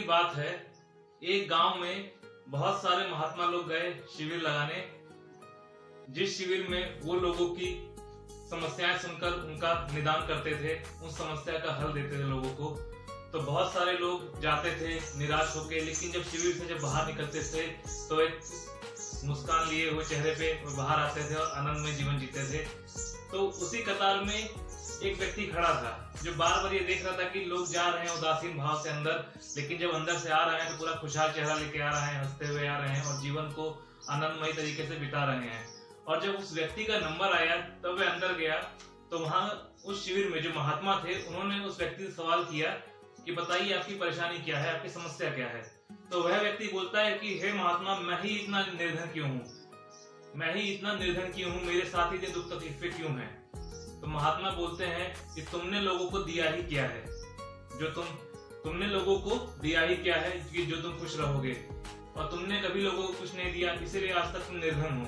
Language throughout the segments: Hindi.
बात है, एक गांव में बहुत सारे महात्मा लोग गए शिविर लगाने। जिस शिविर में वो लोगों की समस्याएं सुनकर उनका निदान करते थे, उस समस्या का हल देते थे लोगों को। तो बहुत सारे लोग जाते थे निराश होकर, लेकिन जब शिविर से जब बाहर निकलते थे तो एक मुस्कान लिए हुए चेहरे पे बाहर आते थे और आनंद में जीवन जीते थे। तो उसी कतार में एक व्यक्ति खड़ा था जो बार बार ये देख रहा था कि लोग जा रहे हैं उदासीन भाव से अंदर, लेकिन जब अंदर से आ रहे हैं तो पूरा खुशहाल चेहरा लेके आ रहे हैं, हंसते हुए आ रहे हैं और जीवन को आनंदमय तरीके से बिता रहे हैं। और जब उस व्यक्ति का नंबर आया तब वह अंदर गया, तो वहां उस शिविर में जो महात्मा थे उन्होंने उस व्यक्ति से सवाल किया कि बताइए आपकी परेशानी क्या है, आपकी समस्या क्या है। तो वह व्यक्ति बोलता है कि हे महात्मा, मैं ही इतना निर्धन क्यों हूँ, मैं ही इतना निर्धन क्यों हूँ, मेरे साथ ही दुख तकलीफें क्यों हैं। तो महात्मा बोलते हैं कि तुमने लोगों को दिया ही क्या है, जो तुमने लोगों को दिया ही क्या है कि जो तुम खुश रहोगे, और तुमने कभी लोगों को कुछ नहीं दिया, इसीलिए आज तक तुम निर्धन हो।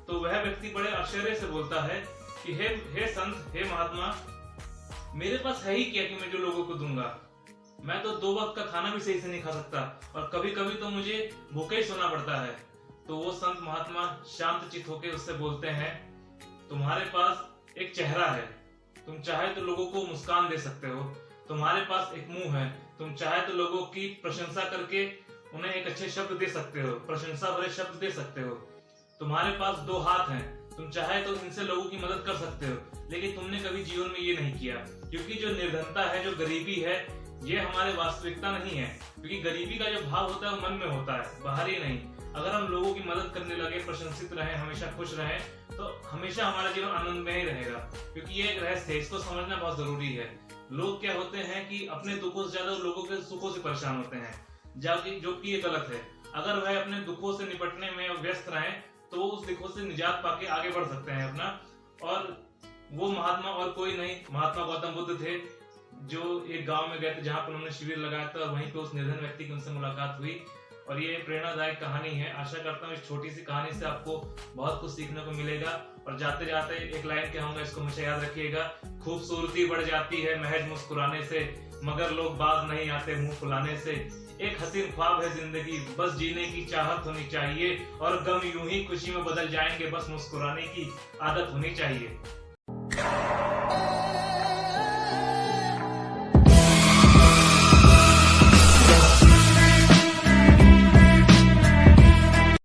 तो वह व्यक्ति बड़े आश्चर्य से बोलता है कि हे संत, हे महात्मा, मेरे पास है ही क्या कि मैं जो लोगों को दूंगा। मैं तो 2 वक्त का खाना भी सही से नहीं खा सकता और कभी कभी तो मुझे भूखे ही सोना पड़ता है। तो वो संत महात्मा शांत चित्त होकर उससे बोलते हैं, तुम्हारे पास एक चेहरा है, तुम चाहे तो लोगों को मुस्कान दे सकते हो, तुम्हारे पास एक मुंह है, तुम चाहे तो लोगों की प्रशंसा करके उन्हें एक अच्छे शब्द दे सकते हो, प्रशंसा भरे शब्द दे सकते हो, तुम्हारे पास 2 हाथ हैं, तुम चाहे तो इनसे लोगों की मदद कर सकते हो, लेकिन तुमने कभी जीवन में ये नहीं किया। क्योंकि जो निर्धनता है, जो गरीबी है, ये हमारे वास्तविकता नहीं है। क्योंकि गरीबी का जो भाव होता है वो मन में होता है, बाहर ही नहीं। अगर हम लोगों की मदद करने लगे, प्रशंसित रहें, हमेशा खुश रहें, तो हमेशा हमारा जीवन आनंद में ही रहेगा। क्योंकि ये एक रहस्य है, इसको समझना बहुत जरूरी है। लोग क्या होते हैं कि अपने दुखों से ज्यादा लोगों के सुखों से परेशान होते हैं, जो कि ये गलत है। अगर वह अपने दुखों से निपटने में व्यस्त रहें तो वो उस दुखों से निजात पाके आगे बढ़ सकते हैं अपना। और वो महात्मा और कोई नहीं, महात्मा गौतम बुद्ध थे, जो एक गांव में गए थे जहां पर उन्होंने शिविर लगाया था, और वहीं पे उस निर्धन व्यक्ति की उनसे मुलाकात हुई। और ये प्रेरणादायक कहानी है। आशा करता हूँ इस छोटी सी कहानी से आपको बहुत कुछ सीखने को मिलेगा। और जाते जाते एक लाइन कहूंगा, इसको हमेशा याद रखिएगा, खूबसूरती बढ़ जाती है महज मुस्कुराने से, मगर लोग बाज नहीं आते मुंह फुलाने से। एक हसीन ख्वाब है जिंदगी, बस जीने की चाहत होनी चाहिए, और गम यूं ही खुशी में बदल जाएंगे, बस मुस्कुराने की आदत होनी चाहिए।